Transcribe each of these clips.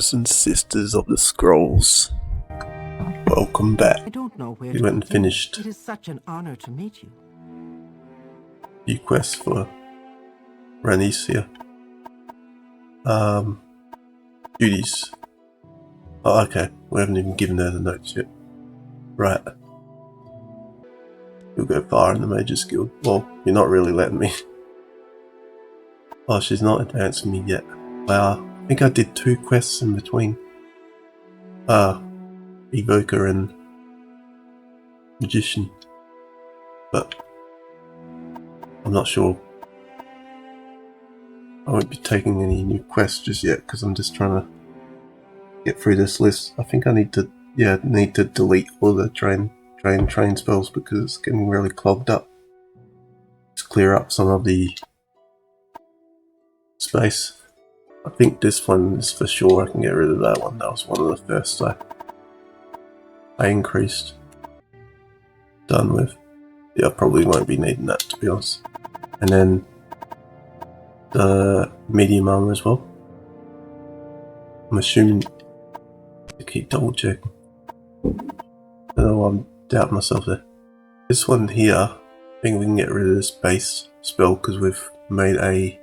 brothers and sisters of the scrolls. Welcome back. I don't know where We to went and begin. finished It is such an honor to meet you. few quests for Ranicia. Duties. Oh, okay. We haven't even given her the notes yet. Right. You'll go far in the Mage's Guild. Well, you're not really letting me. Oh, she's not advancing me yet. Wow. I think I did 2 quests in between. Evoker and Magician. But I'm not sure. I won't be taking any new quests just yet because I'm just trying to get through this list. I think I need to delete all the train spells because it's getting really clogged up. Just clear up some of the space. I think this one is for sure. I can get rid of that one. That was one of the first I increased. Done with. Yeah, I probably won't be needing that, to be honest. And then the medium armor as well. I'm assuming to keep double checking. I don't know why I'm doubting myself there. This one here, I think we can get rid of this base spell because we've made an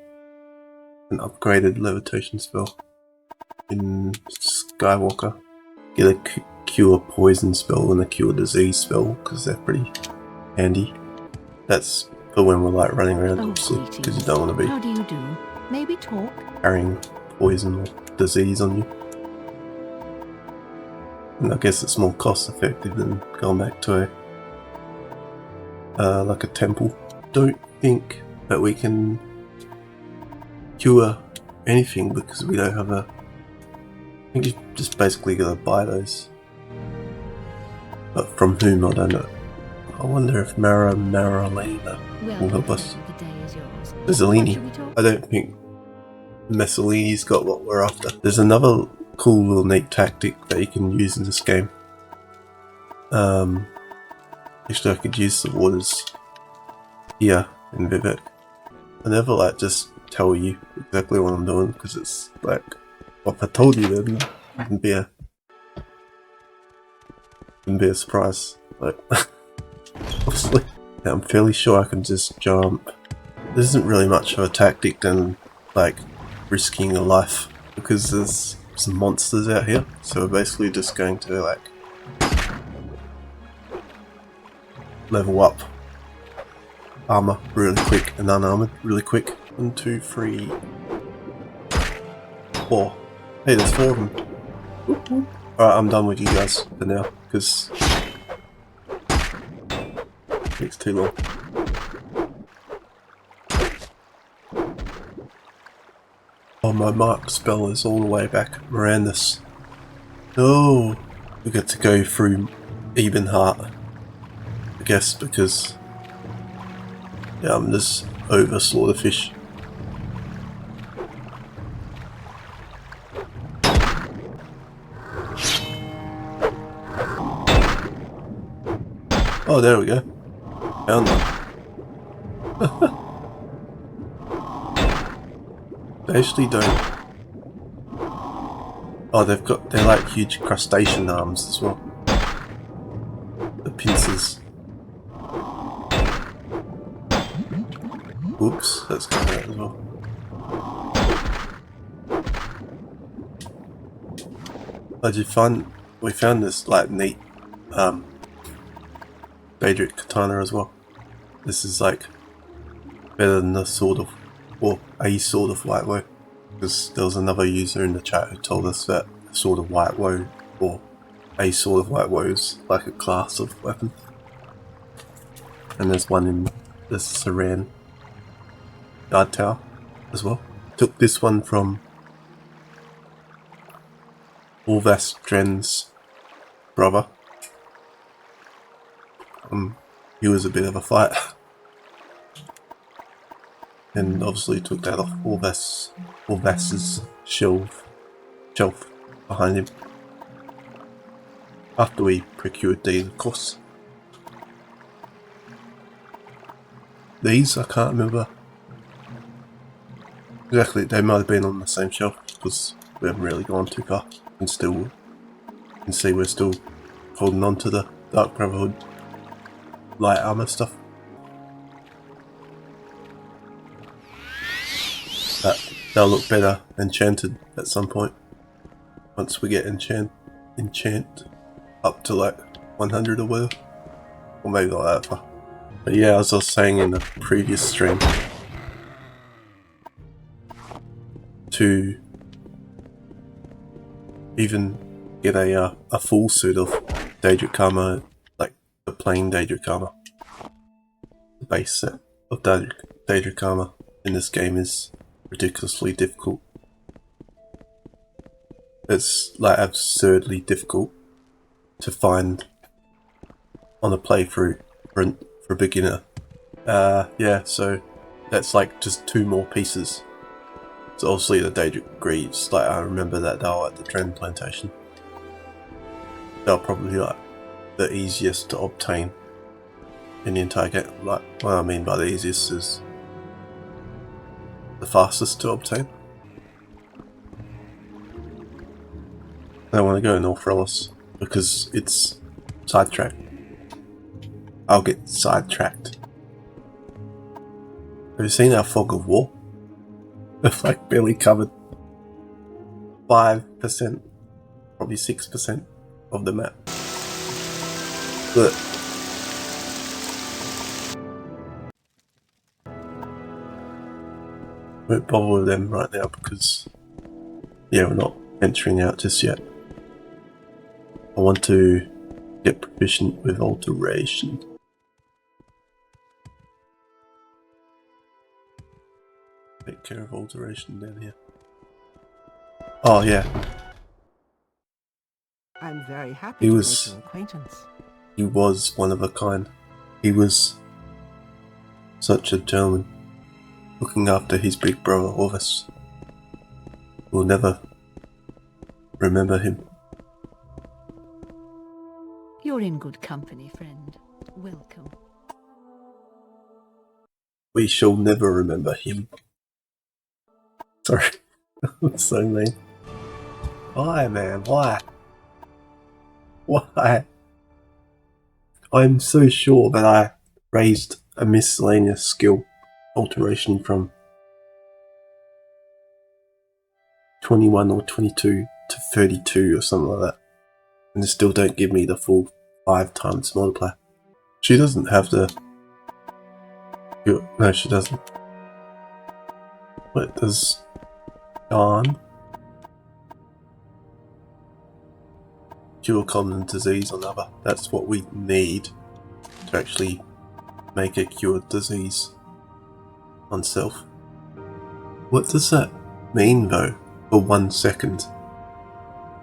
upgraded levitation spell in Skywalker. Get a cure poison spell and a cure disease spell because they're pretty handy. That's for when we're like running around, obviously, because you don't want to be How do you do? Maybe talk. carrying poison or disease on you. And I guess it's more cost effective than going back to like a temple. Don't think that we can cure anything because we don't have I think you just basically gotta buy those. But from whom, I don't know. I wonder if Maralena will help us. The day is yours. Zellini. Should we talk? I don't think Messalini's got what we're after. There's another cool little neat tactic that you can use in this game. Actually I could use the waters here in Vivek. I never like just tell you exactly what I'm doing because it's like, well, if I told you then it wouldn't be a surprise. Like, obviously, yeah, I'm fairly sure I can just jump. There isn't really much of a tactic than like risking a life because there's some monsters out here. So we're basically just going to like level up armor really quick and unarmored really quick. 1, 2, 3, 4. Hey, there's 4 of them. Alright, I'm done with you guys for now because it takes too long. Oh, my mark spell is all the way back at Mirandus. No, we get to go through Ebenheart, I guess, because yeah, I'm just over Slaughterfish. Oh, there we go. Found one. They actually don't. Oh, they're like huge crustacean arms as well. The pincers. Oops, that's coming out as well. We found this like neat Daedric katana as well. This is like better than the sword of, or a sword of white woe, because there was another user in the chat who told us that a sword of white woe or a sword of white woe is like a class of weapon. And there's one in the Saran guard tower as well. Took this one from Ulvastren's brother. He was a bit of a fight. And obviously took that off Ulvas's shelf behind him. After we procured these, of course. These, I can't remember exactly, they might have been on the same shelf because we haven't really gone too far. And still, you can see we're still holding on to the Dark Brotherhood light armor stuff. But they'll look better enchanted at some point. Once we get enchant up to like 100 or whatever. Or maybe not that far. But yeah, as I was saying in the previous stream, to even get a full suit of Daedric armor, like the plain Daedric armor, the base set of Daedric armor in this game is ridiculously difficult. It's like absurdly difficult to find on a playthrough for a beginner. Yeah, so that's like just 2 more pieces. So obviously the Daedric Greaves, like I remember that they were at the Dren Plantation. They're probably like the easiest to obtain in the entire game. Like, what I mean by the easiest is the fastest to obtain. I don't want to go North Rellis because it's sidetracked. I'll get sidetracked. Have you seen our Fog of War? It's like barely covered 5%, probably 6% of the map. But won't bother with them right now because yeah, we're not venturing out just yet. I want to get proficient with alteration. Take care of alteration down here. Oh yeah. I'm very happy He to was- make your acquaintance. He was one of a kind. He was such a gentleman, looking after his big brother Orvis. We'll never remember him. You're in good company, friend. Welcome. We shall never remember him. Sorry, that's so mean. Why, man? Why? Why? I'm so sure that I raised a miscellaneous skill alteration from 21 or 22 to 32 or something like that. And they still don't give me the full 5 times multiplier. She doesn't have the... No, she doesn't. What does... Dawn? Cure common disease on other. That's what we need to actually make a cured disease on self. What does that mean though, for 1 second?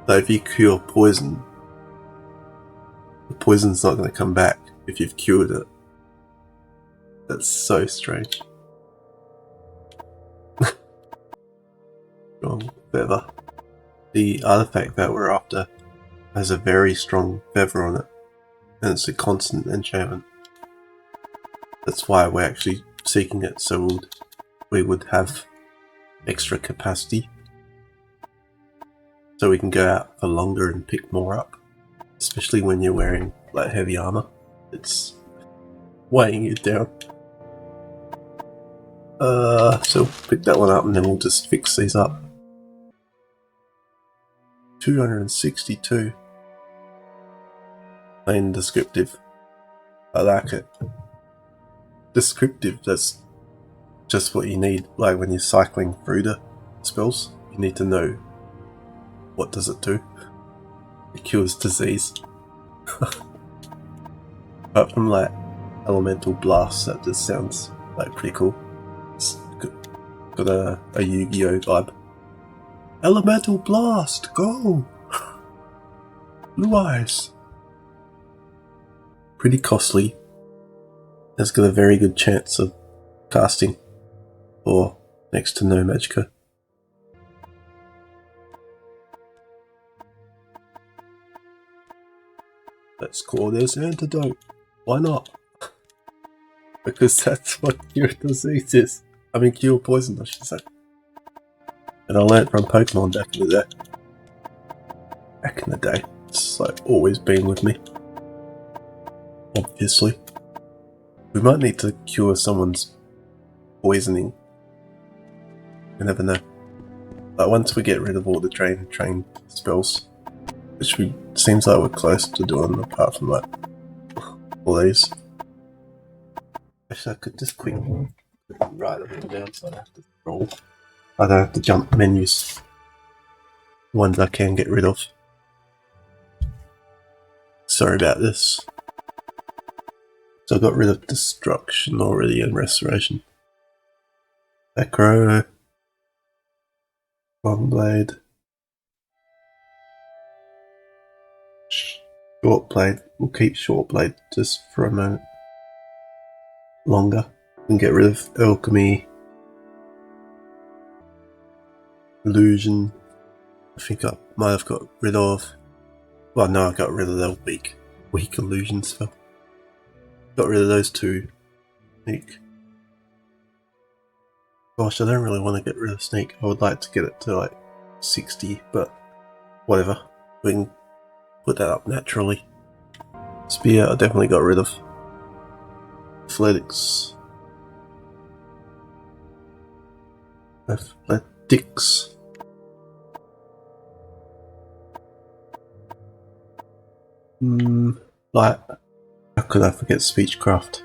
That if you cure poison, the poison's not going to come back if you've cured it. That's so strange. Strong feather. The artifact that we're after has a very strong feather on it, and it's a constant enchantment. That's why we're actually seeking it, so we would have extra capacity, so we can go out for longer and pick more up. Especially when you're wearing like heavy armor, it's weighing you down. So pick that one up and then we'll just fix these up. 262. Plain descriptive. I like it. Descriptive, that's just what you need. Like when you're cycling through the spells, you need to know what does it do. It cures disease. Apart from like elemental blast, that just sounds like pretty cool. It's got a Yu-Gi-Oh vibe. Elemental blast, go! Blue eyes. Pretty costly. It's got a very good chance of casting, or next to no magicka. Let's call this antidote. Why not? Because that's what cure disease is. I mean, cure poison, I should say. And I learnt from Pokemon back in the day. Back in the day. It's like always been with me. Obviously. We might need to cure someone's poisoning. You never know. But once we get rid of all the drain train spells, which seems like we're close to doing apart from like all these. Actually I could just quickly write them down so I don't have to scroll. I don't have to jump menus. Ones I can get rid of. Sorry about this. So I got rid of destruction already and restoration. Acro. Long blade. Short blade. We'll keep short blade just for a moment. Longer. And get rid of alchemy. Illusion. I think I might have got rid of. Well, no, I got rid of the weak illusion spell. Got rid of those two. Sneak. Gosh, I don't really want to get rid of Sneak. I would like to get it to like 60, but whatever. We can put that up naturally. Spear, I definitely got rid of. Athletics. Athletics. Like, how could I forget Speechcraft?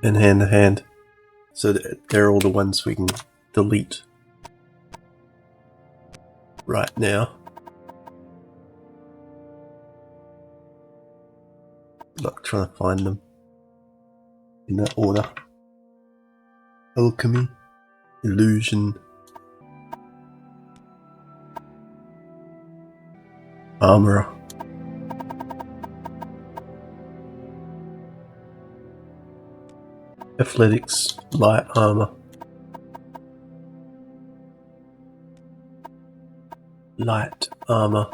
And hand to hand. So they're all the ones we can delete right now. Like trying to find them in that order. Alchemy, illusion, armorer. Athletics, light armor. Light armor.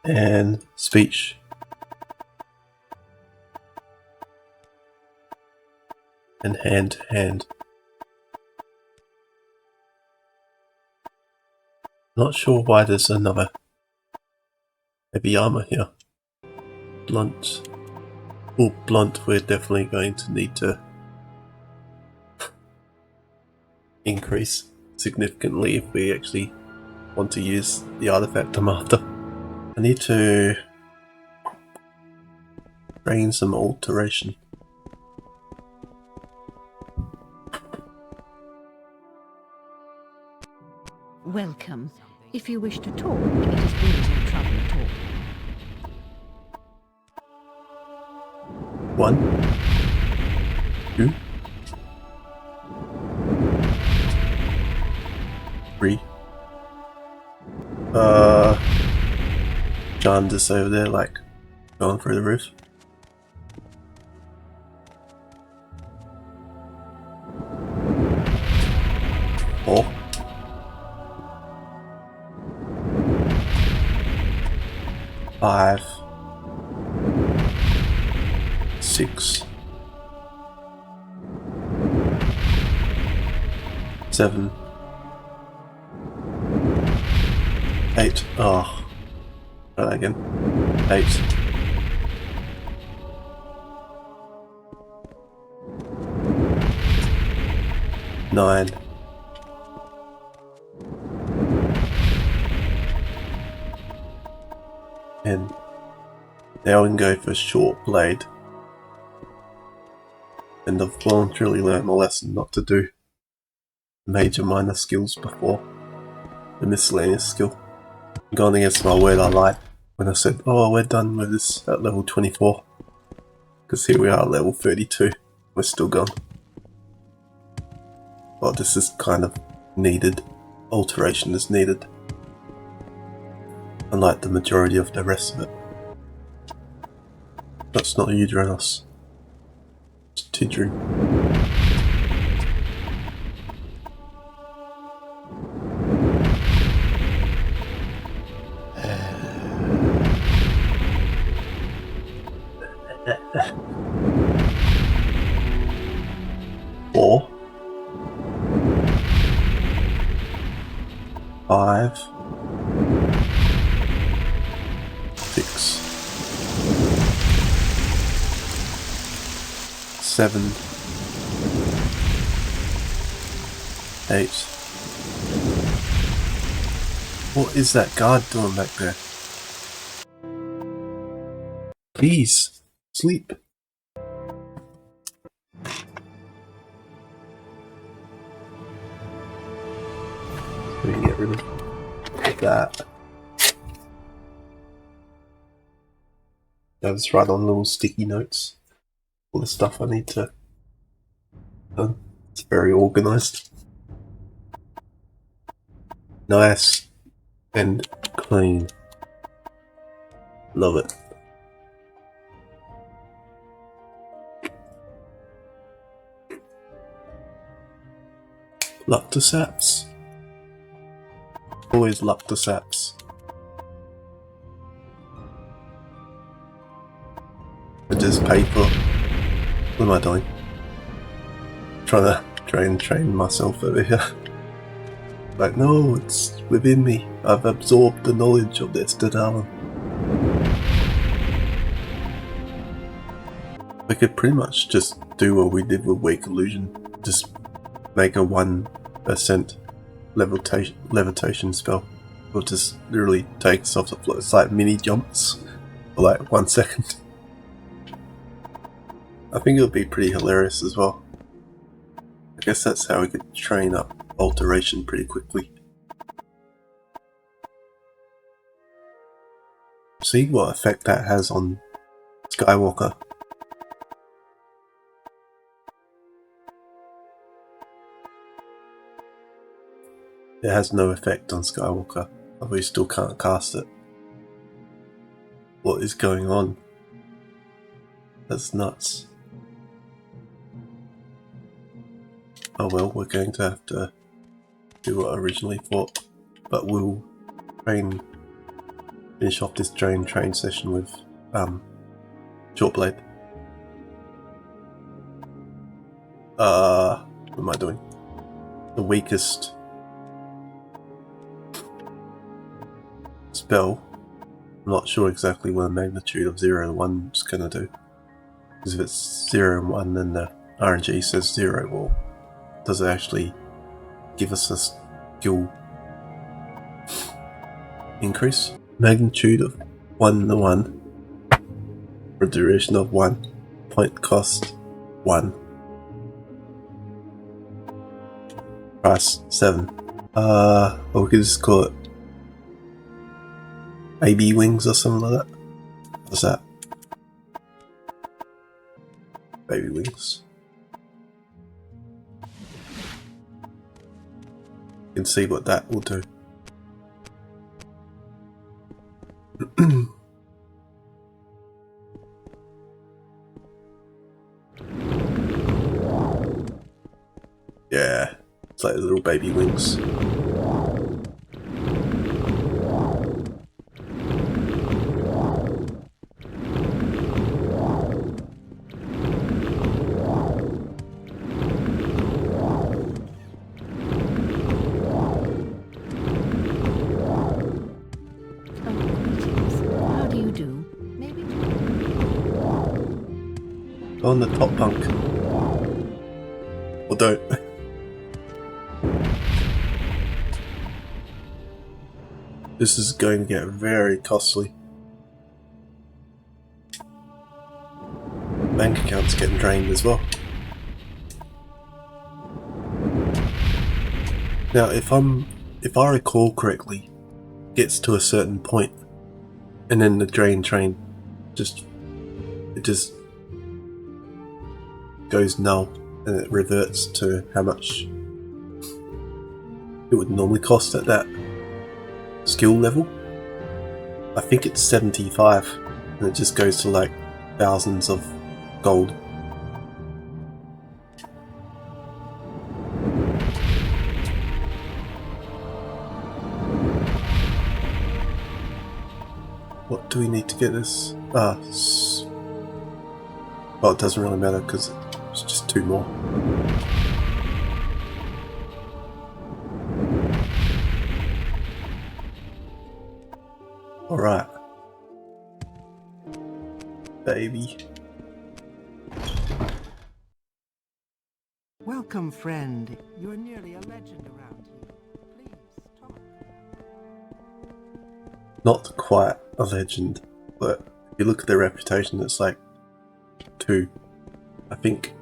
And speech. And hand to hand. Not sure why there's another heavy armor here. Blunt. Oh, blunt, we're definitely going to need to increase significantly if we actually want to use the artifact I'm after. I need to train some alteration. Welcome. If you wish to talk, it is really no trouble at all. 1, 2, 3. John just over there, like, going through the roof. 4. 5. 6. 7. 8. Oh. Try that again. 8. 9. 10. Now we can go for short blade. And I've voluntarily learned my lesson not to do major minor skills before the miscellaneous skill. I'm going against my word, I lied when I said, oh, we're done with this at level 24. Because here we are at level 32. We're still gone. Well, this is kind of needed. Alteration is needed. Unlike the majority of the rest of it. That's not Udronos. It's Tidru. 5, 6, 7, 8. What is that guard doing back there? Please, sleep. Let me get rid of that. I just write on little sticky notes all the stuff I need to done. It's very organized. Nice and clean. Love it. Luck to saps. Always luck to saps. I just paper. What am I doing? Trying to train myself over here. Like, no, it's within me. I've absorbed the knowledge of this Daedalus. We could pretty much just do what we did with Weak Illusion. Just make a 1% levitation spell. It'll just literally take us off the floor. It's like mini jumps for like 1 second. I think it would be pretty hilarious as well. I guess that's how we could train up alteration pretty quickly. See what effect that has on Skywalker. It has no effect on Skywalker, but we still can't cast it. What is going on? That's nuts. Oh well, we're going to have to do what I originally thought, but we'll finish off this train session with Shortblade. What am I doing? The weakest spell. I'm not sure exactly what the magnitude of 0 and 1 is going to do. Because if it's 0 and 1, then the RNG says 0. Well, does it actually give us a skill increase? Magnitude of 1 to 1 for a duration of 1. Point cost 1. Price 7. Or we could just call it baby wings or something like that. What's that? Baby wings. You can see what that will do. Yeah, it's like little baby wings. Go on the top bunk. Or don't. This is going to get very costly. Bank account's getting drained as well. Now if I recall correctly, it gets to a certain point and then the drain train just goes null and it reverts to how much it would normally cost at that skill level. I think it's 75 and it just goes to like thousands of gold. What do we need to get this? Well, it doesn't really matter because it's just 2 more. Alright. Baby. Welcome, friend. You're nearly a legend around here. Please, talk. Not quite a legend, but if you look at their reputation, it's like 2. I think.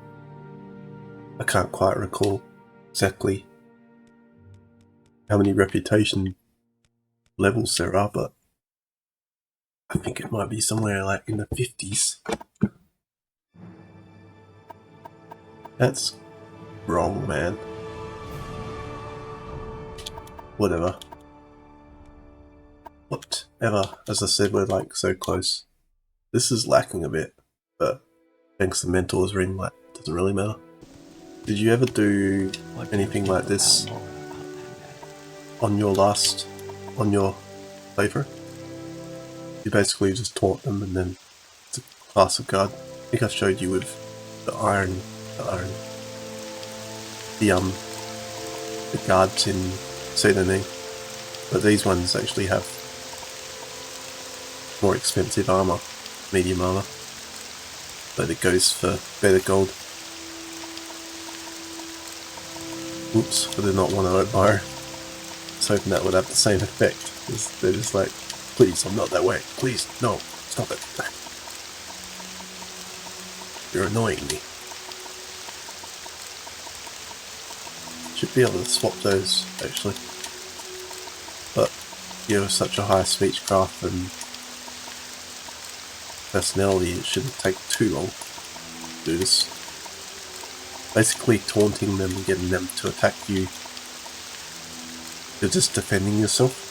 I can't quite recall exactly how many reputation levels there are, but I think it might be somewhere like in the 50s. That's wrong, man. Whatever. Whatever. As I said, we're like so close. This is lacking a bit, but thanks to Mentor's Ring, like, doesn't really matter. Did you ever do anything like this on your playthrough? You basically just taunt them and then it's a class of guard. I think I showed you with the guards in Pseudonym, but these ones actually have more expensive armor, medium armor, but it goes for better gold. Oops, I did not want to admire. I was hoping that would have the same effect. They're just like, please, I'm not that way. Please, no, stop it. You're annoying me. Should be able to swap those, actually. But you have such a high speechcraft and personality, it shouldn't take too long to do this. Basically taunting them and getting them to attack you. You're just defending yourself.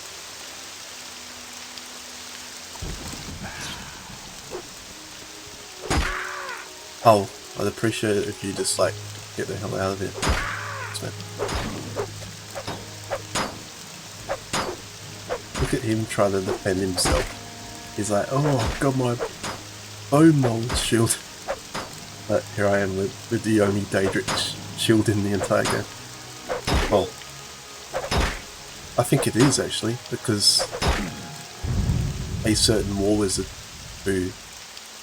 Oh, I'd appreciate it if you just like get the hell out of it. Look at him trying to defend himself. He's like, oh, I've got my bone mold shield. But here I am with the only Daedric shield in the entire game. Well, I think it is actually, because a certain war wizard who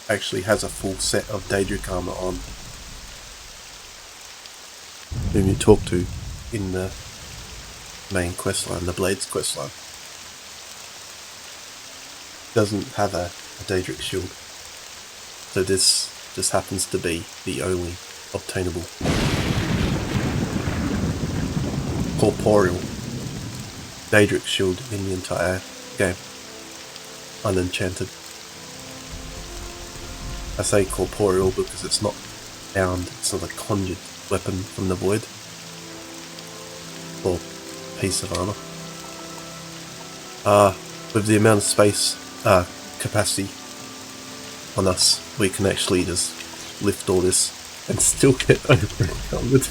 actually has a full set of Daedric armor on, whom you talk to in the main questline, the Blades questline, doesn't have a Daedric shield. So this just happens to be the only obtainable corporeal Daedric shield in the entire game. Unenchanted. I say corporeal because it's not bound, it's not a conjured weapon from the void. Or piece of armor. With the amount of space, capacity on us, we can actually just lift all this and still get over-encumbered,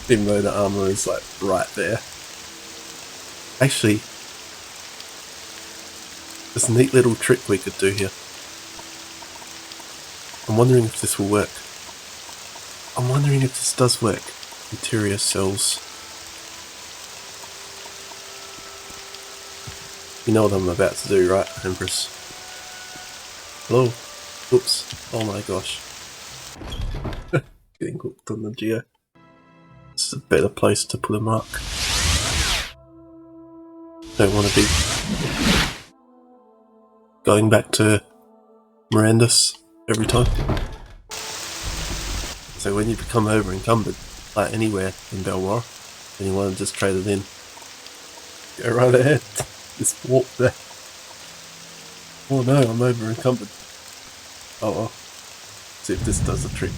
even though the armor is like right there. Actually, there's a neat little trick we could do here. I'm wondering if this will work. I'm wondering if this does work. Interior cells. You know what I'm about to do, right, Empress? Hello? Oops. Oh my gosh. Getting hooked on the geo. This is a better place to put a mark. Don't want to be going back to Mirandus every time. So when you become over encumbered, like anywhere in Belmar, and you want to just trade it in, go right ahead. Just walk there. Oh no, I'm over encumbered. Oh well. See if this does the trick.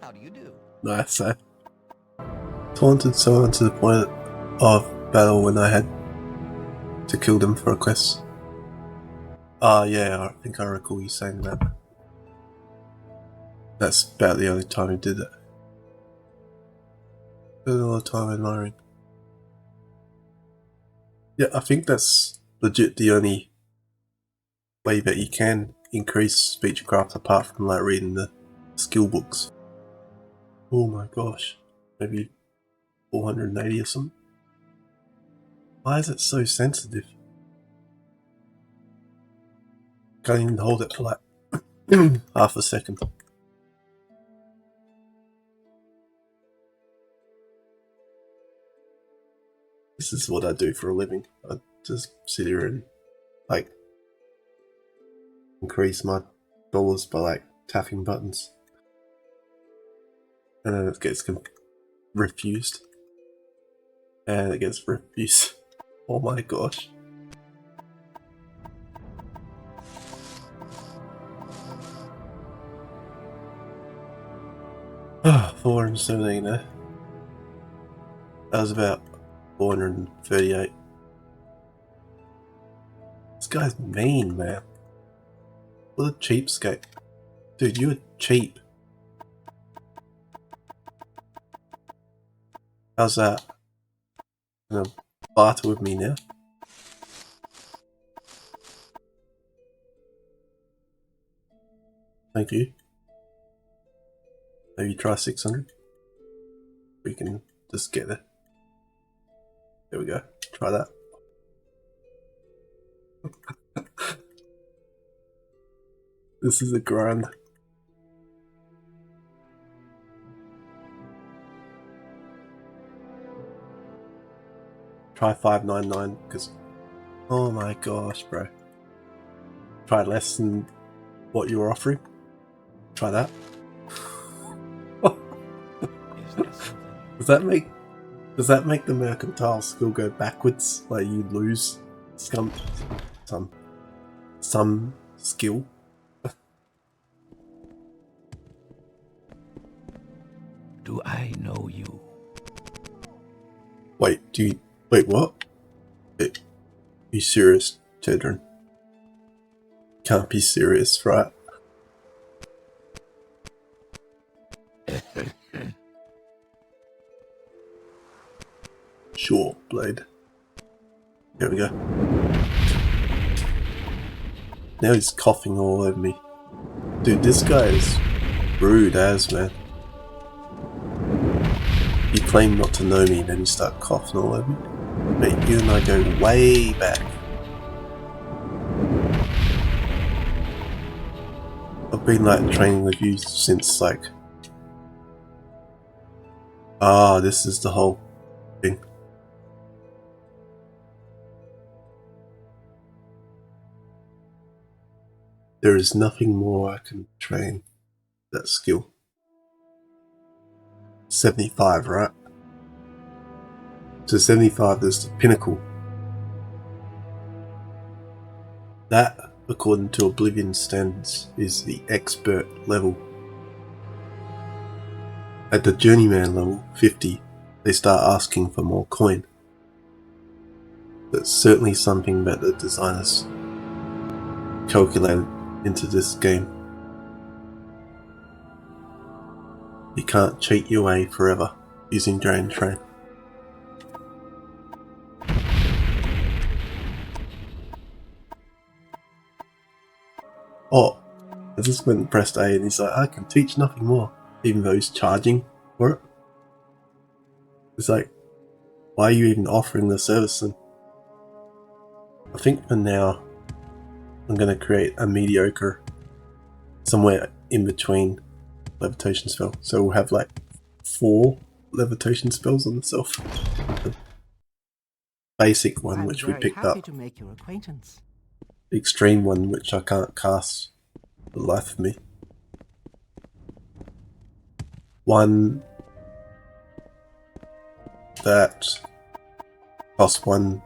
How do you do? Nice, eh? Taunted someone to the point of battle when I had to kill them for a quest. Yeah, I think I recall you saying that. That's about the only time you did it. Spent a lot of time admiring. Yeah, I think that's legit the only way that you can increase speechcraft apart from like reading the skill books. Oh my gosh. Maybe 480 or something? Why is it so sensitive? Can't even hold it for like half a second. This is what I do for a living. I just sit here and like increase my dollars by like tapping buttons. And then it gets refused. And it gets refused. Oh my gosh. Ah, 417 there. That was about 438. This guy's mean, man. What a cheapskate. Dude, you were cheap. How's that? Gonna barter with me now? Thank you. Maybe try 600. We can just get there. There we go. Try that. This is a grind. Try 599 because, oh my gosh, bro. Try less than what you were offering. Try that. Does that make the mercantile skill go backwards? Like you lose some skill? Do I know you? Wait, wait, what? Are you serious, Tedrin? Can't be serious, right? Sure, Blade. Here we go. Now he's coughing all over me. Dude, this guy is rude as, man. You claim not to know me, then you start coughing all over me. Mate, you and I go way back. I've been like training with you since like... this is the whole thing. There is nothing more I can train that skill. 75, right? So 75 is the pinnacle. That, according to Oblivion standards, is the expert level. At the journeyman level, 50, they start asking for more coin. That's certainly something that the designers calculated into this game. You can't cheat your way forever using Drain Train. Oh, I just went and pressed A and he's like, I can teach nothing more, even though he's charging for it. It's like, why are you even offering the service then? I think for now, I'm going to create a mediocre somewhere in between levitation spell. So we'll have like 4 levitation spells on the self. The basic one, which we picked up. To make your acquaintance. The extreme one, which I can't cast for the life of me. One that costs 1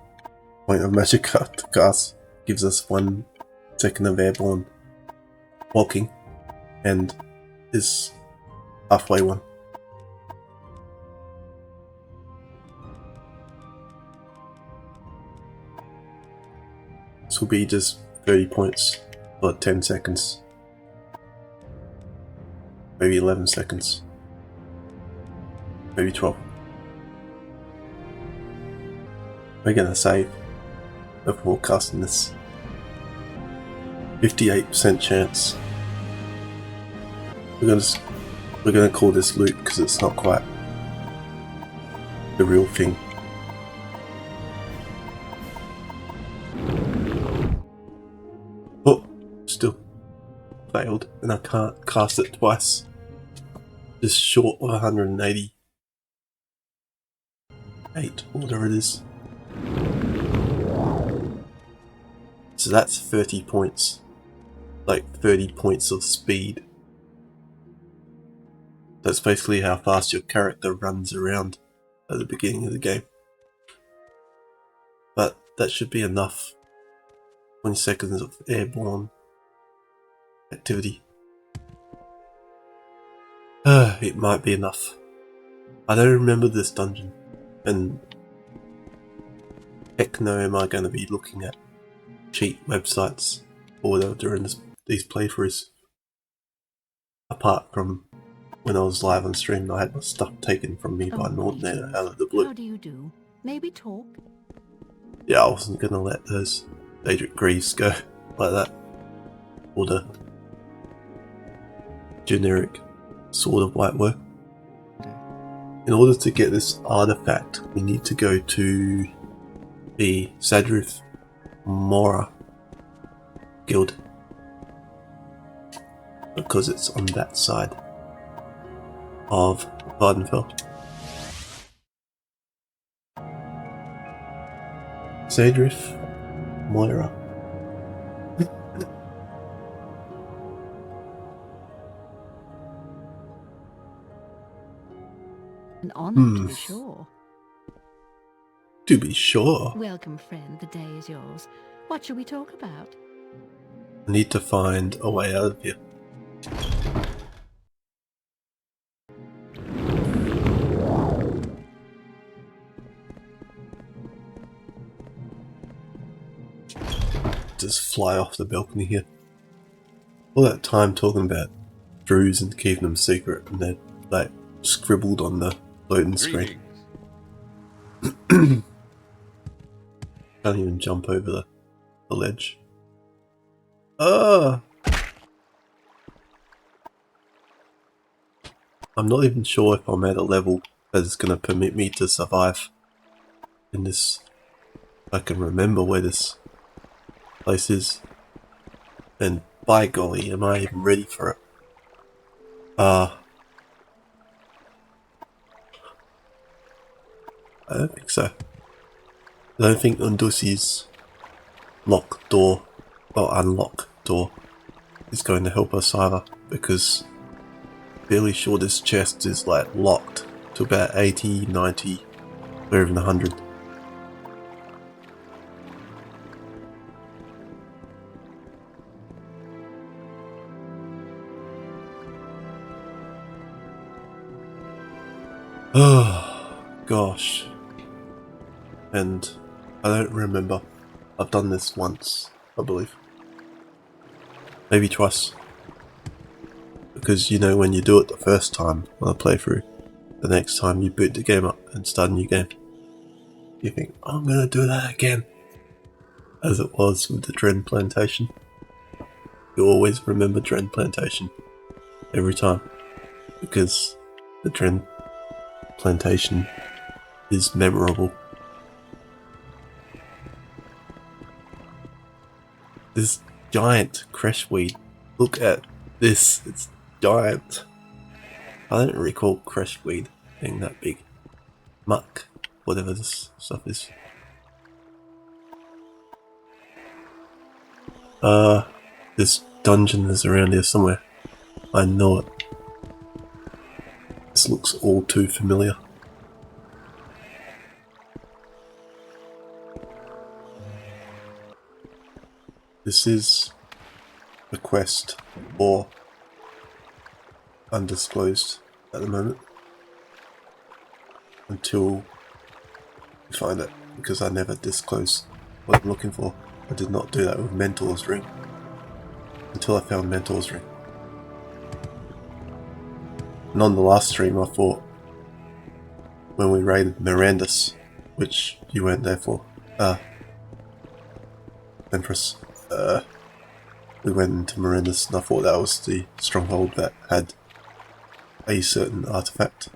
point of magic card to cast, gives us 1 second of airborne walking, and is halfway one. This will be just 30 points for 10 seconds. Maybe 11 seconds. Maybe 12. We're gonna save before casting this. 58% chance. We're gonna call this loot because it's not quite the real thing. failed, and I can't cast it twice. Just short of 188, whatever it is. So that's 30 points. Like 30 points of speed. That's basically how fast your character runs around at the beginning of the game. But that should be enough. 20 seconds of airborne activity. It might be enough. I don't remember this dungeon, and heck no am I going to be looking at cheat websites or whatever during these playthroughs. Apart from when I was live on stream, I had my stuff taken from me by Nirn out of the blue. How do you do? Maybe talk? Yeah, I wasn't going to let those Daedric Greaves go like that. Or the generic Sword of White Woe. In order to get this artifact, we need to go to the Sadrith Mora guild, because it's on that side of Vardenfell. Sadrith Moira. An honor, to be sure. To be sure. Welcome, friend. The day is yours. What shall we talk about? I need to find a way out of here. Just fly off the balcony here. All that time talking about Druze and keeping them secret, and they're like scribbled on the loading screen. Can't even jump over the ledge. Ah! I'm not even sure if I'm at a level that is going to permit me to survive in this. I can remember where this place is, and by golly, am I even ready for it? I don't think so. I don't think Undusi's lock door, or unlock door, is going to help us either, because I'm fairly sure this chest is like locked to about 80, 90, or even 100. Oh, gosh. And I don't remember. I've done this once, I believe. Maybe twice. Because you know, when you do it the first time on a playthrough, the next time you boot the game up and start a new game, you think, I'm gonna do that again. As it was with the Dren Plantation. You always remember Dren Plantation. Every time. Because the Dren Plantation is memorable. This giant crashweed. Look at this. It's giant. I don't recall crashweed being that big. Muck. Whatever this stuff is. This dungeon is around here somewhere. I know it. This looks all too familiar. This is a quest for undisclosed at the moment. Until we find it, because I never disclose what I'm looking for. I did not do that with Mentor's Ring. Until I found Mentor's Ring. And on the last stream I thought, when we raided Mirandus, which you weren't there for, Empress, we went into Mirandus and I thought that was the stronghold that had a certain artifact.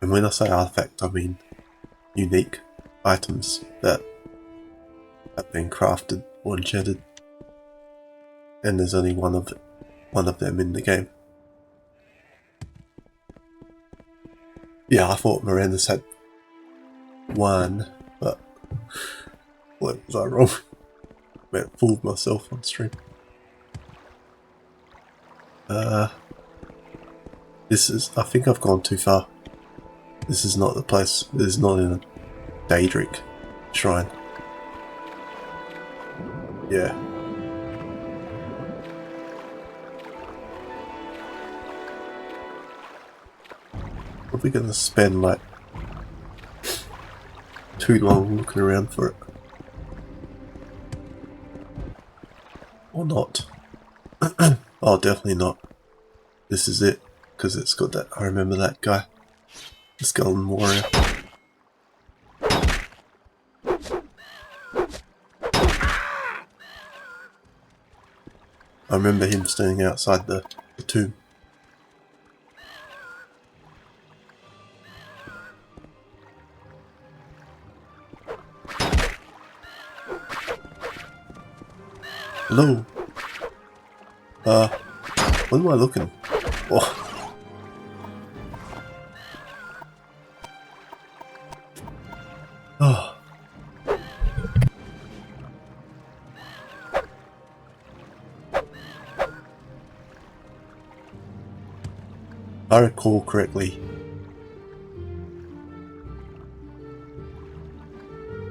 And when I say artifact, I mean unique items that have been crafted or enchanted. and there's only one of them in the game. Yeah, I thought Miranda's had one, but what was I wrong? I fooled myself on stream. This is, I think I've gone too far. This is not the place. This is not in a Daedric shrine. Yeah. Probably gonna spend like too long looking around for it. Or not. Oh, definitely not. This is it, because it's got that, I remember that guy. The Skeleton Warrior. I remember him standing outside the tomb. Hello? What am I looking? Oh. Oh. If I recall correctly,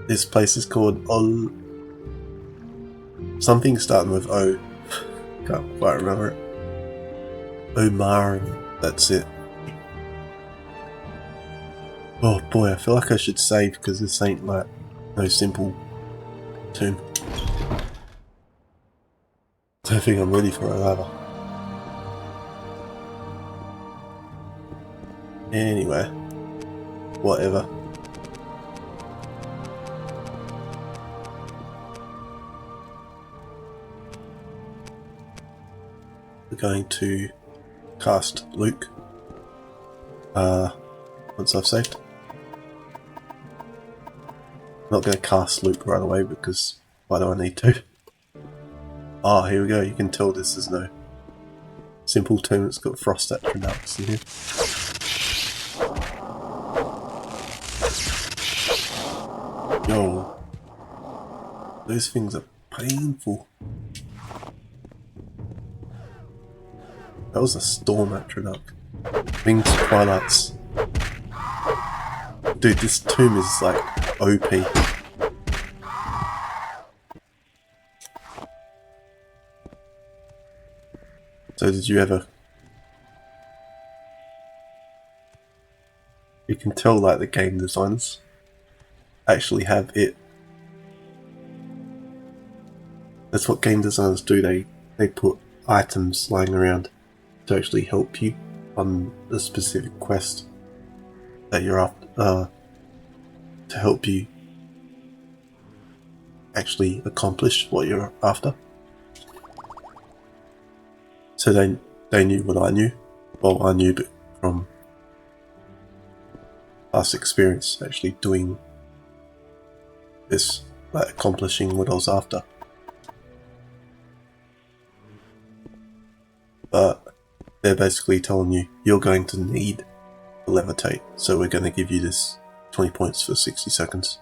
this place is called something starting with O. Can't quite remember it. Omarin, that's it. Oh boy, I feel like I should save because this ain't like no simple tomb. I don't think I'm ready for it either. Anyway, whatever. We're going to cast Luke once I've saved. I'm not going to cast Luke right away because why do I need to? Ah, here we go. You can tell this is no simple tomb. It's got frost atronachs in here. Yo, those things are painful. That was a storm atronach. Winged twilights. Dude, this tomb is like OP. So did you ever... You can tell like the game designers actually have it. That's what game designers do, they put items lying around to actually help you on a specific quest that you're after, to help you actually accomplish what you're after. So they knew what I knew. Well, I knew, but from past experience actually doing this, like accomplishing what I was after. But they're basically telling you, you're going to need to levitate, so we're going to give you this 20 points for 60 seconds.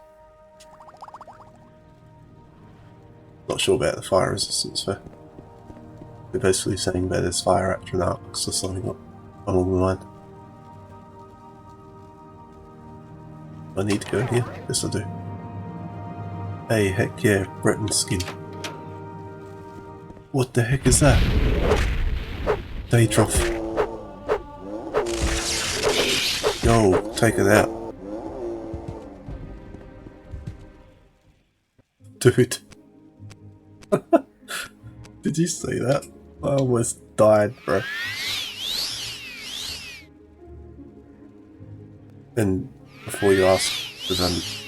Not sure about the fire resistance though. They're basically saying that there's fire atronachs or something along the line. I need to go here? Yes I do. Hey, heck yeah, Breton skin. What the heck is that? Daedroth. Yo, take it out. Dude. Did you see that? I almost died, bro. And before you ask, because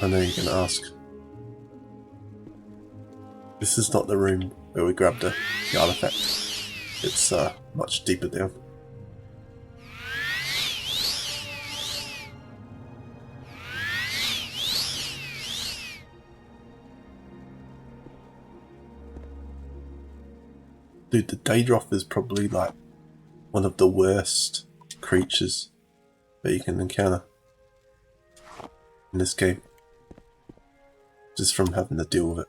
I know you're going to ask, this is not the room where we grabbed the artifact. It's much deeper down. Dude, the Daedroth is probably like one of the worst creatures that you can encounter in this game. Just from having to deal with it.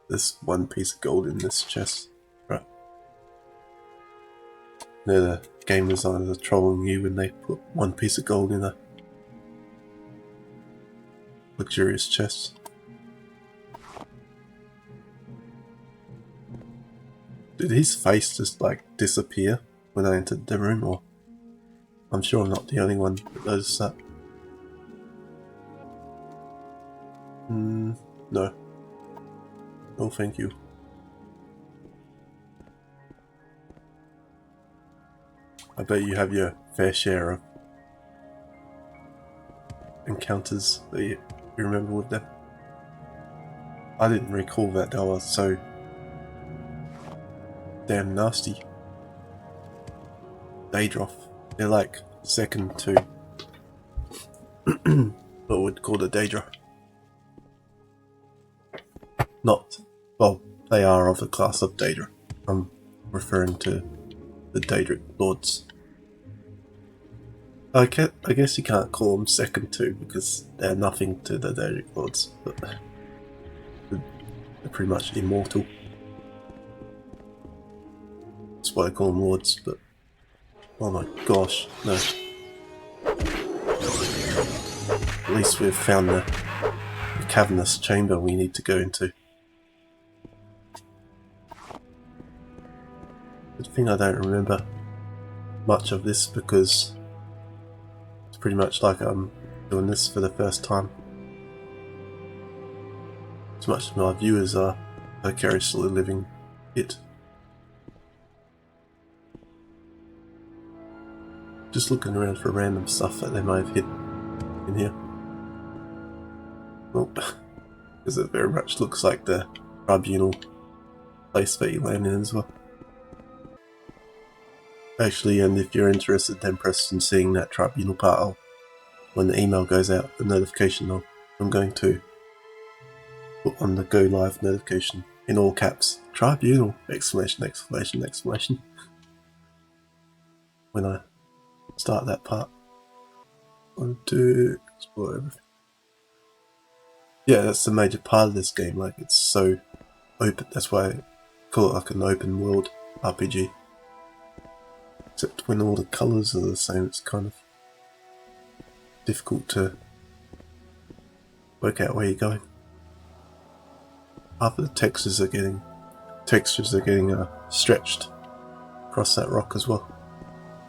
There's one piece of gold in this chest. Right. The game designers are trolling you when they put one piece of gold in a luxurious chest. Did his face just like disappear when I entered the room, or I'm sure I'm not the only one that noticed that. No. Oh, thank you. I bet you have your fair share of encounters that you remember with them. I didn't recall that they were so damn nasty. Daedroth. They're like second to what we'd call the Daedra. Not, well, they are of the class of Daedra. I'm referring to the Daedric Lords. I guess you can't call them second to because they're nothing to the Daedric Lords, but they're pretty much immortal. That's why I call them Lords, but oh my gosh, no. At least we've found the cavernous chamber we need to go into. Good thing I don't remember much of this because it's pretty much like I'm doing this for the first time. As much as my viewers are vicariously living it. Just looking around for random stuff that they might have hid in here. Well, because it very much looks like the tribunal place that you land in as well. Actually, and if you're interested, then press on seeing that tribunal part. When the email goes out, the notification, I'm going to put on the go live notification in all caps. Tribunal! Exclamation, exclamation, exclamation. When I start that part. I want to explore everything. Yeah, that's the major part of this game. Like, it's so open. That's why I call it like an open world RPG. Except when all the colours are the same, it's kind of difficult to work out where you're going. After the textures are getting stretched across that rock as well.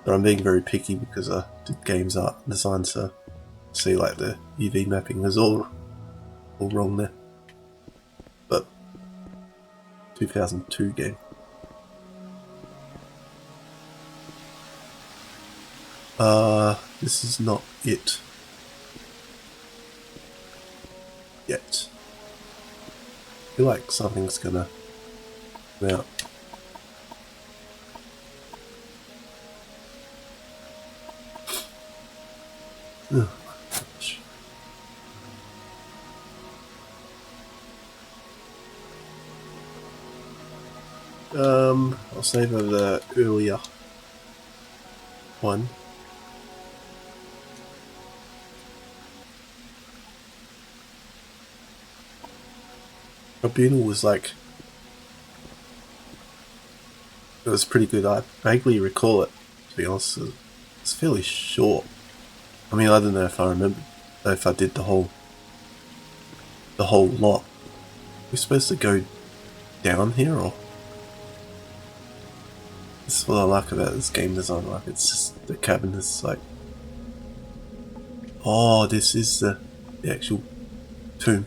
But I'm being very picky because I did games art and design, so I see like the UV mapping is all wrong there. But 2002 game. This is not it yet. I feel like something's gonna come out. Oh, gosh. I'll save over the earlier one. Tribunal was like, it was pretty good. I vaguely recall it, to be honest. It's fairly short. I mean, I don't know if I remember, if I did the whole lot. We're supposed to go down here, or? This is what I like about this game design. Like, it's just the cabin is like, oh, this is the actual tomb.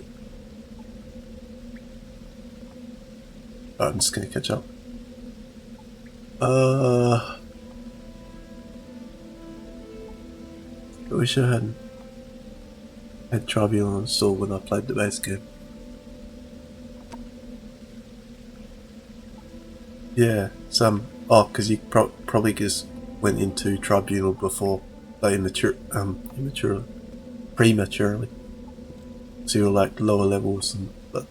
Right, I'm just gonna catch up. I wish I had Tribunal installed when I played the base game. Yeah, because you probably just went into Tribunal before, like prematurely. So you're like lower levels, but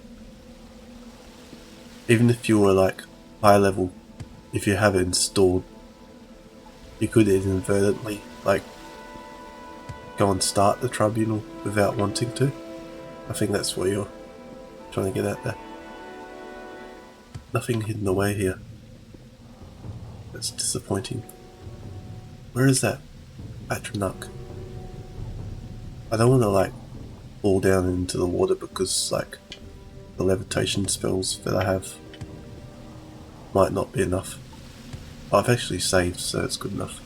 even if you were like high level, if you have it installed, you could inadvertently like go and start the tribunal without wanting to. I think that's what you're trying to get at there. Nothing hidden away here. That's disappointing. Where is that Atronach? I don't want to like fall down into the water because like the levitation spells that I have might not be enough. I've actually saved, so it's good enough.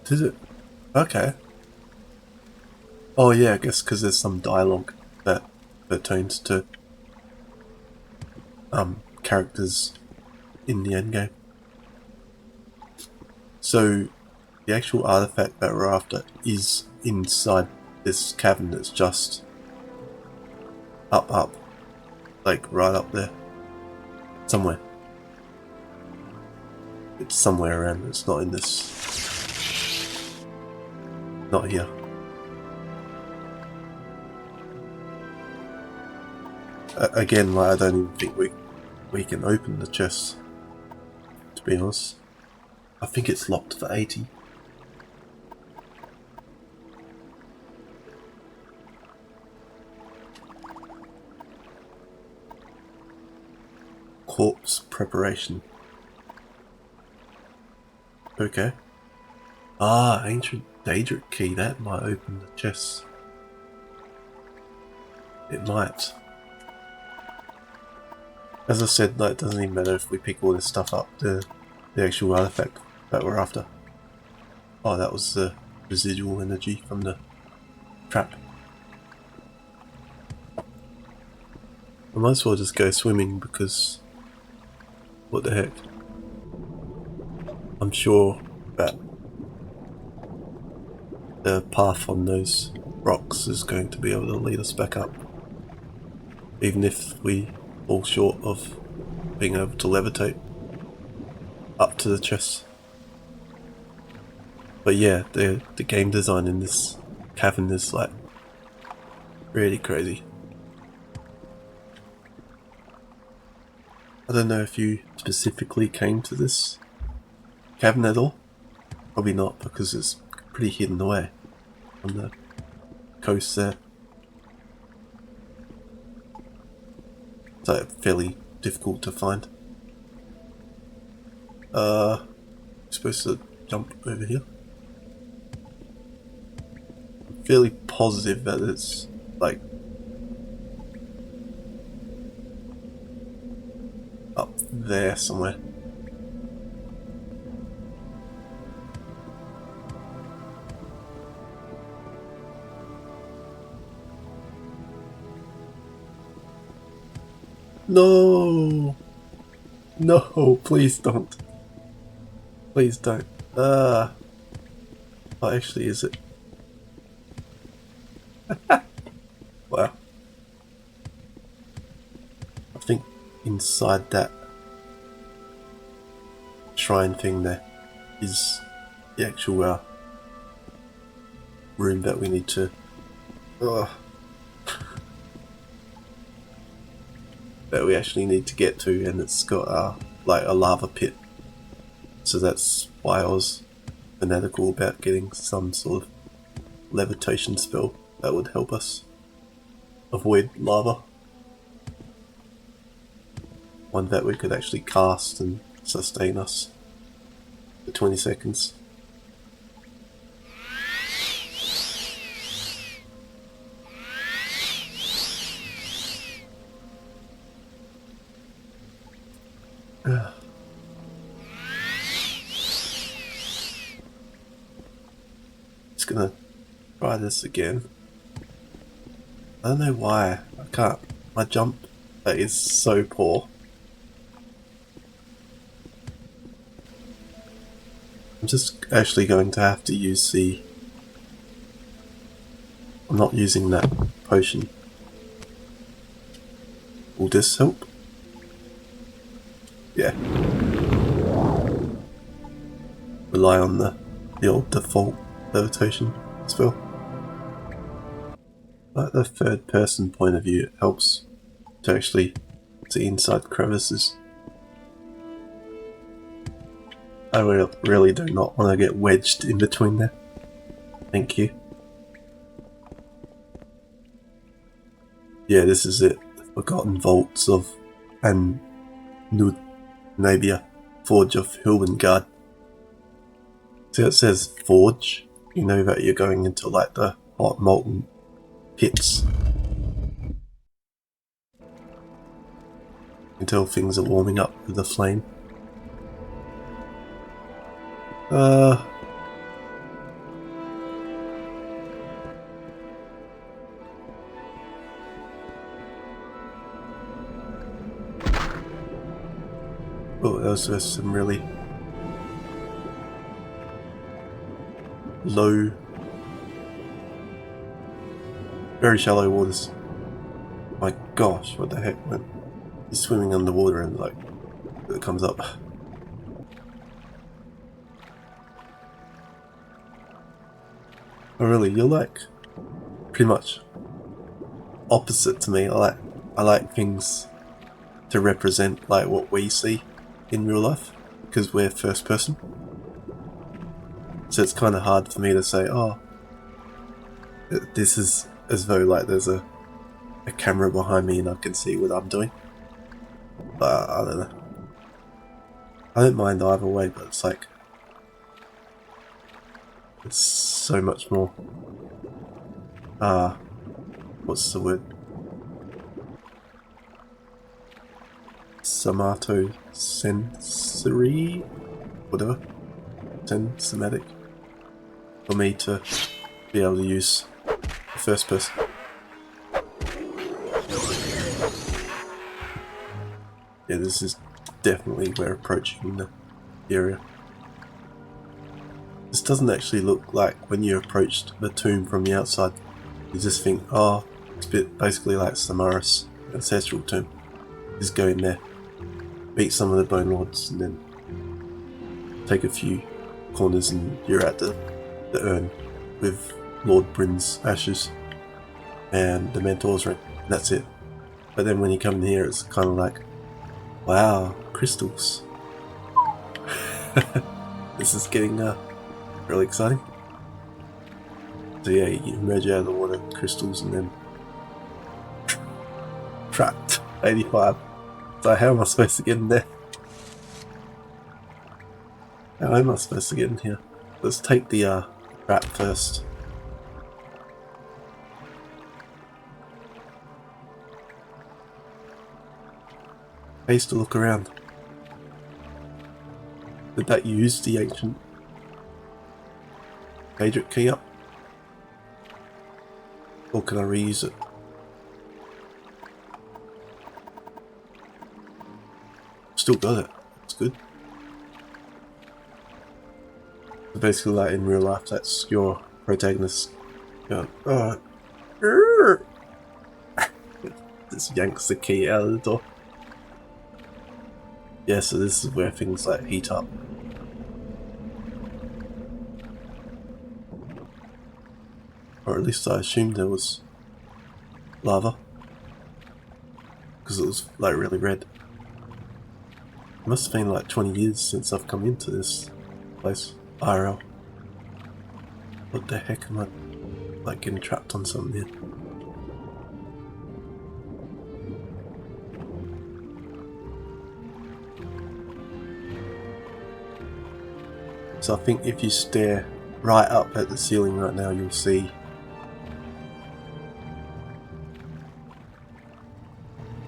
Did it? Okay. Oh yeah, I guess because there's some dialogue that pertains to characters in the endgame. So the actual artifact that we're after is inside this cavern that's just up, like right up there, somewhere. It's somewhere around. It's not in this. Not here. Again, like, I don't even think we can open the chest, to be honest. I think it's locked for 80. Corpse preparation. Okay. Ah, ancient Daedric key. That might open the chest. It might. As I said, like, it doesn't even matter if we pick all this stuff up, the actual artifact that we're after. Oh, that was the residual energy from the trap. I might as well just go swimming because what the heck. I'm sure that the path on those rocks is going to be able to lead us back up. Even if we fall short of being able to levitate up to the chest. But yeah, the game design in this cavern is like really crazy. I don't know if you specifically came to this cavern at all. Probably not, because it's pretty hidden away on the coast there. So fairly difficult to find. Supposed to jump over here. I'm fairly positive that it's like up there somewhere. No! No, please don't. Please don't. What actually is it? Wow. I think inside that shrine thing there is the actual room that we need to that we actually need to get to, and it's got like a lava pit, so that's why I was fanatical about getting some sort of levitation spell that would help us avoid lava. One that we could actually cast and sustain us for 20 seconds. Just gonna try this again. I don't know why I can't. My jump is so poor. I'm just actually going to have to use the I'm not using that potion. Will this help? Yeah. Rely on the old default levitation spell. Like the third person point of view, it helps to actually see inside crevices. I really do not want to get wedged in between there. Thank you. Yeah, this is it. The Forgotten Vaults of Nabia, Forge of Hilbengard. See, it says Forge. You know that you're going into like the hot molten pits. Until things are warming up with the flame. Oh, there's some really low, very shallow waters. My gosh, what the heck, man? He's swimming underwater and like, it comes up. Oh really, you're like, pretty much opposite to me. I like things to represent like what we see in real life, because we're first person. So it's kind of hard for me to say, oh, this is as though like there's a camera behind me and I can see what I'm doing. But I don't know. I don't mind either way, but it's like, it's so much more, what's the word? Somatosensory? Whatever. Somatic. For me to be able to use the first person. Yeah, this is definitely we're approaching the area. This doesn't actually look like when you approached the tomb from the outside. You just think, oh, it's basically like Samaris, ancestral tomb. Just go in there, beat some of the Bone Lords, and then take a few corners and you're at the urn with Lord Bryn's ashes and the Mentor's ring. That's it. But then when you come in here, it's kind of like, wow, crystals. This is getting really exciting. So yeah, you emerge out of the water, crystals, and then trapped. 85. So how am I supposed to get in there? How am I supposed to get in here? Let's take the trap first. I used to look around. Did that use the ancient Daedric key up? Or can I reuse it? Still got it. It's good. So basically, like in real life, that's your protagonist going, just yanks the key out of the door. Yeah, so this is where things like heat up. Or at least I assumed there was lava. Because it was like really red. It must have been like 20 years since I've come into this place, IRL. What the heck am I like getting trapped on something here? So I think if you stare right up at the ceiling right now, you'll see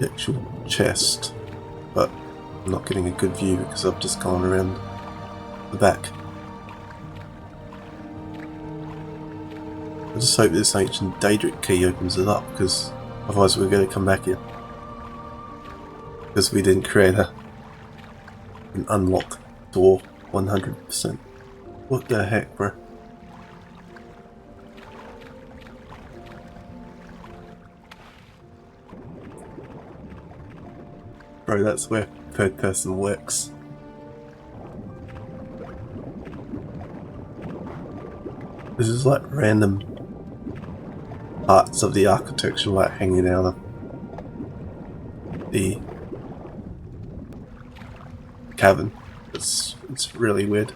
the actual chest, but I'm not getting a good view because I've just gone around the back. I just hope this ancient Daedric key opens it up, because otherwise we're going to come back here. Because we didn't create an unlock door 100%. What the heck, bro? Bro, that's where third person works. This is like random parts of the architecture like hanging out of the cavern. It's really weird.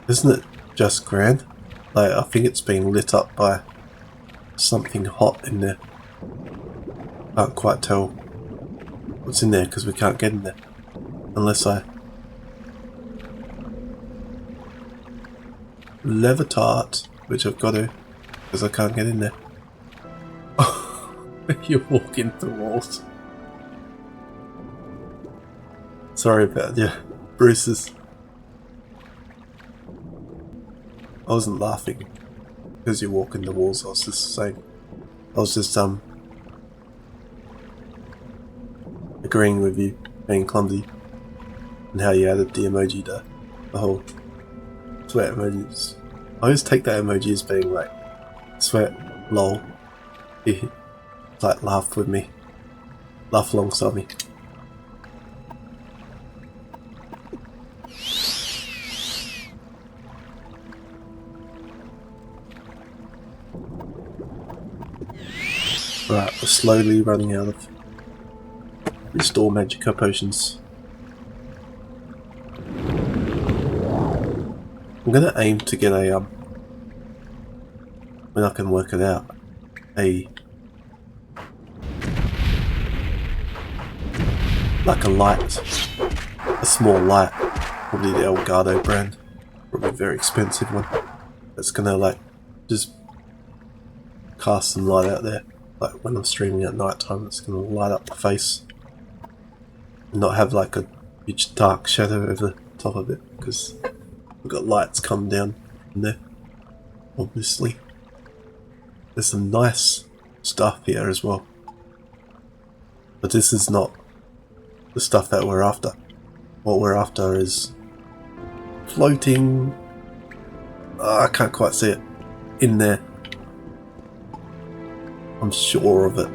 Isn't it just grand? Like, I think it's being lit up by something hot in there. Can't quite tell what's in there because we can't get in there unless I levitate, which I've got to because I can't get in there. You're walking through walls. Sorry about your bruises. I wasn't laughing because you're walking the walls. I was just saying. I was just agreeing with you being clumsy and how you added the emoji to the whole sweat emojis. I always take that emoji as being like sweat, lol. Like laugh with me, laugh alongside me. Right, we're slowly running out of restore magica potions. I'm gonna aim to get a when I can work it out, like a light, a small light, probably the Elgato brand, probably a very expensive one. That's gonna like just cast some light out there. Like when I'm streaming at night time, it's going to light up the face and not have like a huge dark shadow over the top of it because we've got lights coming down from there, obviously. There's some nice stuff here as well, but this is not the stuff that we're after. What we're after is floating, I can't quite see it, in there. I'm sure of it.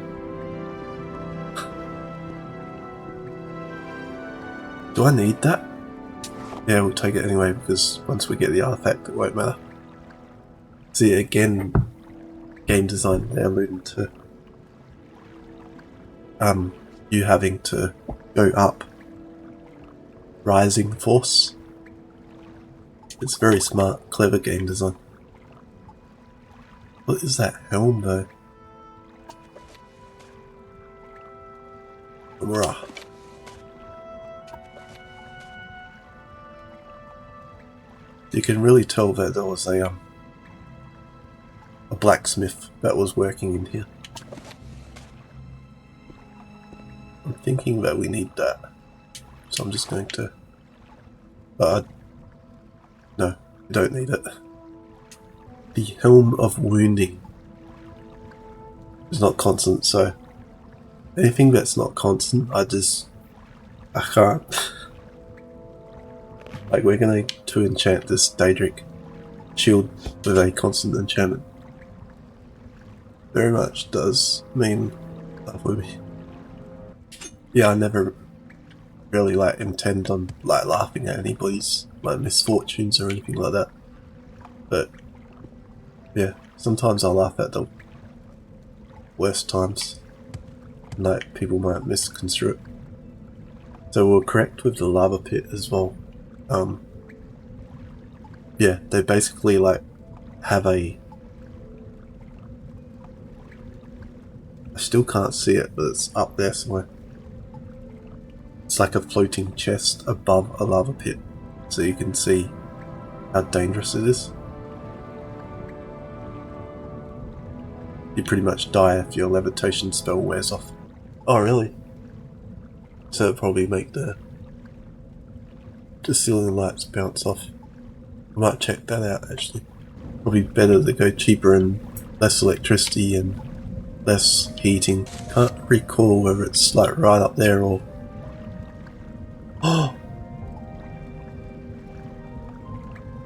Do I need that? Yeah, we'll take it anyway because once we get the artifact it won't matter. See, again, game design, they're alluding to you having to go up. Rising force. It's very smart, clever game design. What is that helm though? Bruh. You can really tell that there was a blacksmith that was working in here. I'm thinking that we need that, so I'm just going to. No, we don't need it. The Helm of Wounding is not constant, so anything that's not constant, I can't. Like, we're going to enchant this Daedric shield with a constant enchantment. Very much does mean stuff with me. Yeah, I never really intend on laughing at anybody's misfortunes or anything like that. But yeah, sometimes I laugh at the worst times. People might misconstrue it. So we're correct with the lava pit as well. Yeah, they basically have a. I still can't see it, but it's up there somewhere. It's like a floating chest above a lava pit, so you can see how dangerous it is. You pretty much die if your levitation spell wears off. Oh really? So it'll probably make the ceiling lights bounce off. I might check that out actually. Probably better to go cheaper and less electricity and less heating. Can't recall whether it's right up there or... Oh!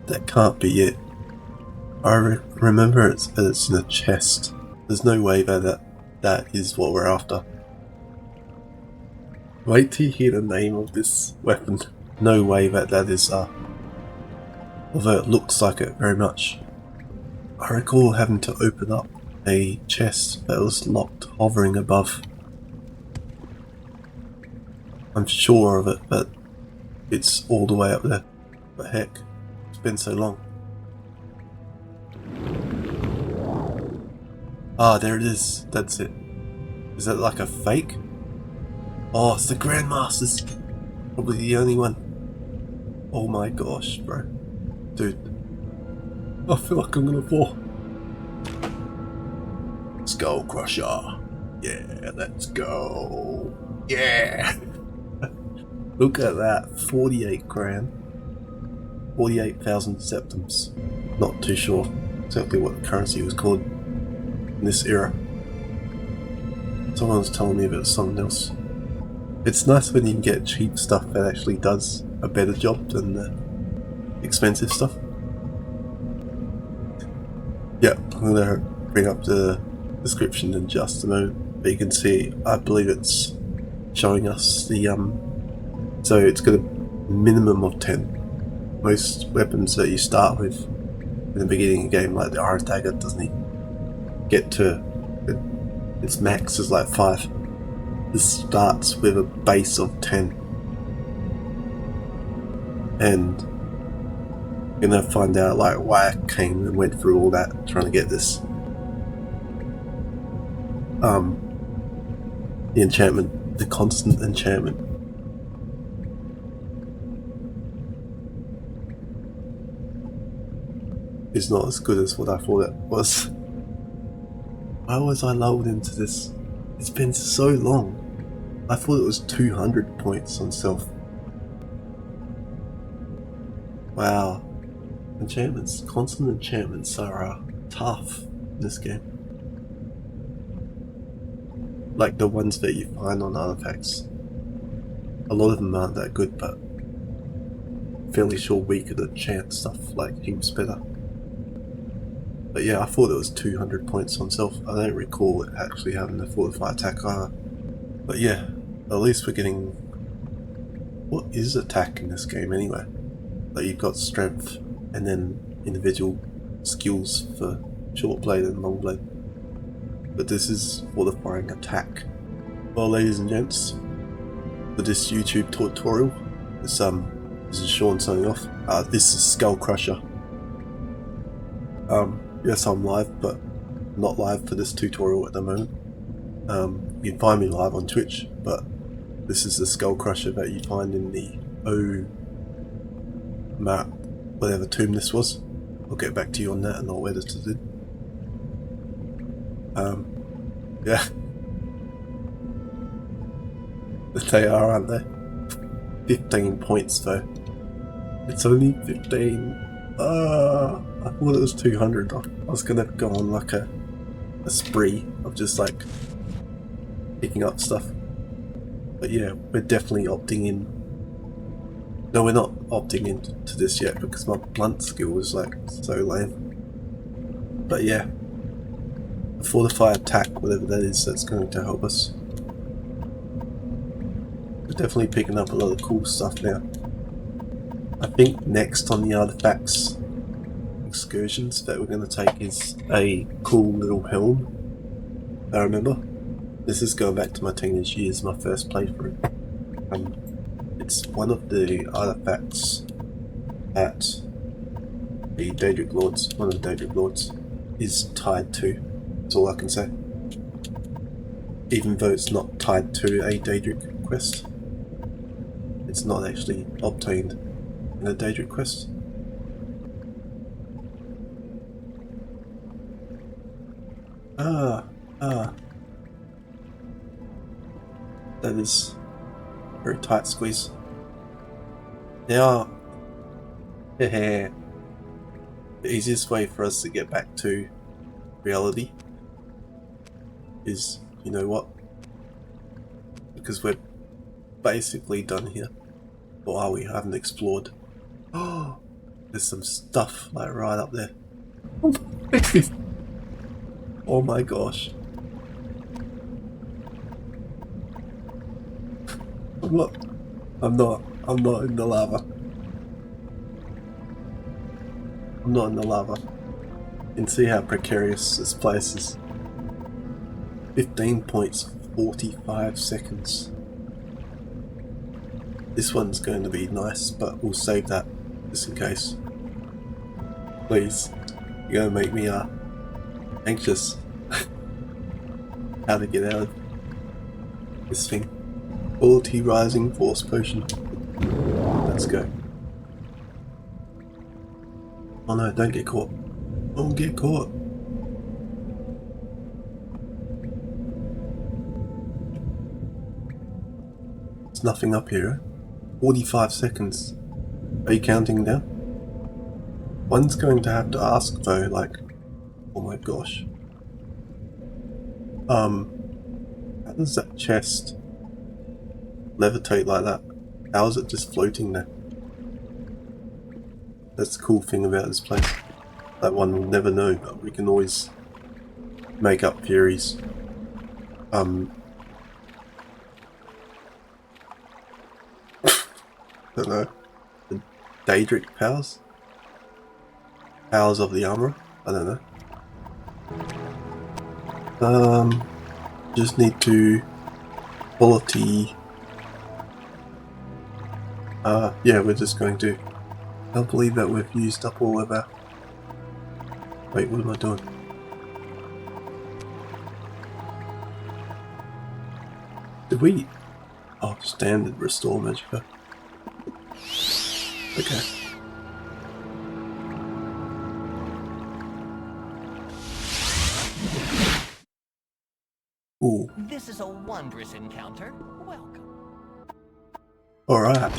That can't be it. I remember it's in a chest. There's no way that that is what we're after. Wait till you hear the name of this weapon. No way that is, although it looks like it very much. I recall having to open up a chest that was locked, hovering above. I'm sure of it, but it's all the way up there. But heck, it's been so long. Ah, there it is. That's it. Is that like a fake? Oh, it's the Grandmaster's. Probably the only one. Oh my gosh, bro. Dude. I feel like I'm gonna fall. Skull Crusher. Yeah, let's go. Yeah. Look at that. 48 grand. 48,000 septums. Not too sure exactly what the currency was called in this era. Someone was telling me about something else. It's nice when you can get cheap stuff that actually does a better job than the expensive stuff. Yeah, I'm gonna bring up the description in just a moment, but you can see, I believe it's showing us the so it's got a minimum of 10. Most weapons that you start with in the beginning of the game, like the Iron Dagger, doesn't even get to its max is like 5. This starts with a base of 10, and you're gonna find out like why I came and went through all that trying to get this. The enchantment, the constant enchantment. Is not as good as what I thought it was. Why was I lulled into this? It's been so long. I thought it was 200 points on stealth. Wow. Enchantments, constant enchantments are tough in this game. Like the ones that you find on artifacts. A lot of them aren't that good, but fairly sure we could enchant stuff like heaps better. But yeah, I thought it was 200 points on stealth. I don't recall it actually having a fortified attack either. But yeah, at least we're getting... What is attack in this game anyway? Like you've got strength and then individual skills for short blade and long blade. But this is fortifying attack. Well, ladies and gents, for this YouTube tutorial, this is Sean signing off. This is Skull Crusher. Yes, I'm live, but not live for this tutorial at the moment. You can find me live on Twitch, but this is the Skull Crusher that you find in the whatever tomb this was. I'll get back to you on that and I'll edit it in. Yeah. They are, aren't they? 15 points though. It's only 15. I thought it was 200. I was gonna go on like a spree of just like picking up stuff. But yeah, we're definitely opting in. No, we're not opting into this yet because my blunt skill is like so lame. But yeah, a fortify attack, whatever that is, that's going to help us. We're definitely picking up a lot of cool stuff now. I think next on the artifacts excursions that we're going to take is a cool little helm. I remember. This is going back to my teenage years, my first playthrough. It's one of the artifacts at the Daedric Lords, one of the Daedric Lords, is tied to. That's all I can say. Even though it's not tied to a Daedric quest, it's not actually obtained in a Daedric quest. That is a very tight squeeze. Now, the easiest way for us to get back to reality is, you know what? Because we're basically done here. Or are we? I haven't explored. Oh, there's some stuff like right up there. Oh my gosh. I'm not. I'm not. I'm not in the lava. I'm not in the lava. You can see how precarious this place is. 15 points, 45 seconds. This one's going to be nice, but we'll save that just in case. Please, you're going to make me anxious. How to get out of this thing. Quality rising force potion. Let's go. Oh no, don't get caught. Don't get caught. There's nothing up here. 45 seconds. Are you counting down? One's going to have to ask though, like, oh my gosh. How does that chest levitate like that? How is it just floating there? That's the cool thing about this place. That one will never know, but we can always make up theories. Don't know. The Daedric powers? Powers of the armor? I don't know. Just need to quality. Yeah, we're just going to. I can't believe that we've used up all of our. Wait, what am I doing? Did we? Oh, standard restore magicka. Okay. Ooh. This is a wondrous encounter. Welcome. Alright.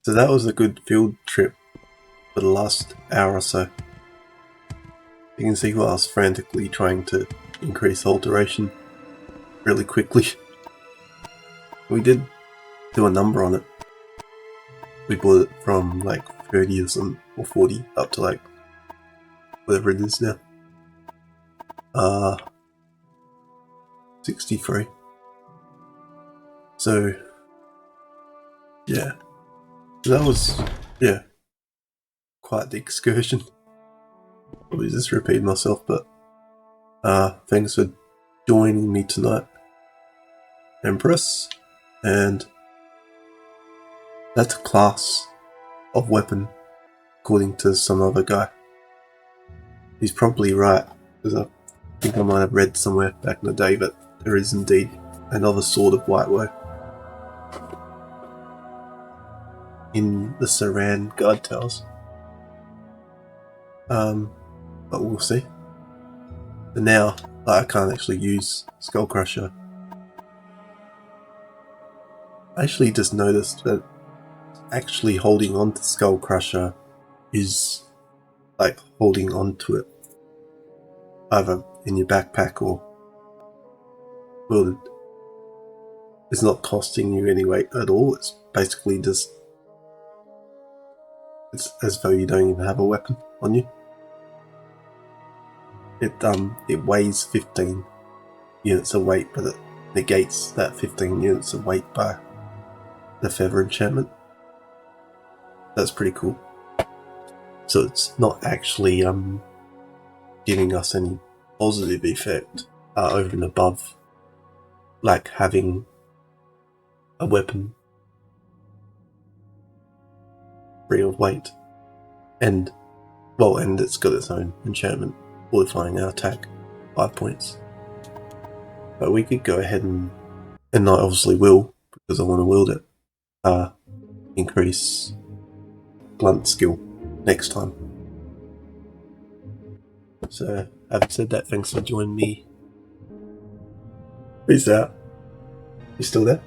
So that was a good field trip for the last hour or so. You can see while I was frantically trying to increase alteration really quickly. We did do a number on it. We brought it from like 30 or something, or 40 up to like whatever it is now. 63. So yeah. So that was, yeah, quite the excursion. Probably just repeating myself, but thanks for joining me tonight, Empress. And that's a class of weapon, according to some other guy. He's probably right, because I think I might have read somewhere back in the day that there is indeed another sword of White Woe in the Saran guard towers. But we'll see. And now, I can't actually use Skull Crusher. I actually just noticed that actually holding on to Skull Crusher is like holding on to it either in your backpack or, well, it's not costing you any weight at all. It's basically just, it's as though you don't even have a weapon on you. It weighs 15 units of weight, but it negates that 15 units of weight by the feather enchantment. That's pretty cool. So it's not actually giving us any positive effect over and above like having a weapon free of weight, and it's got its own enchantment fortifying our attack 5 points. But we could go ahead and I obviously will, because I want to wield it, increase blunt skill next time. So having said that, thanks for joining me. Peace out. You still there?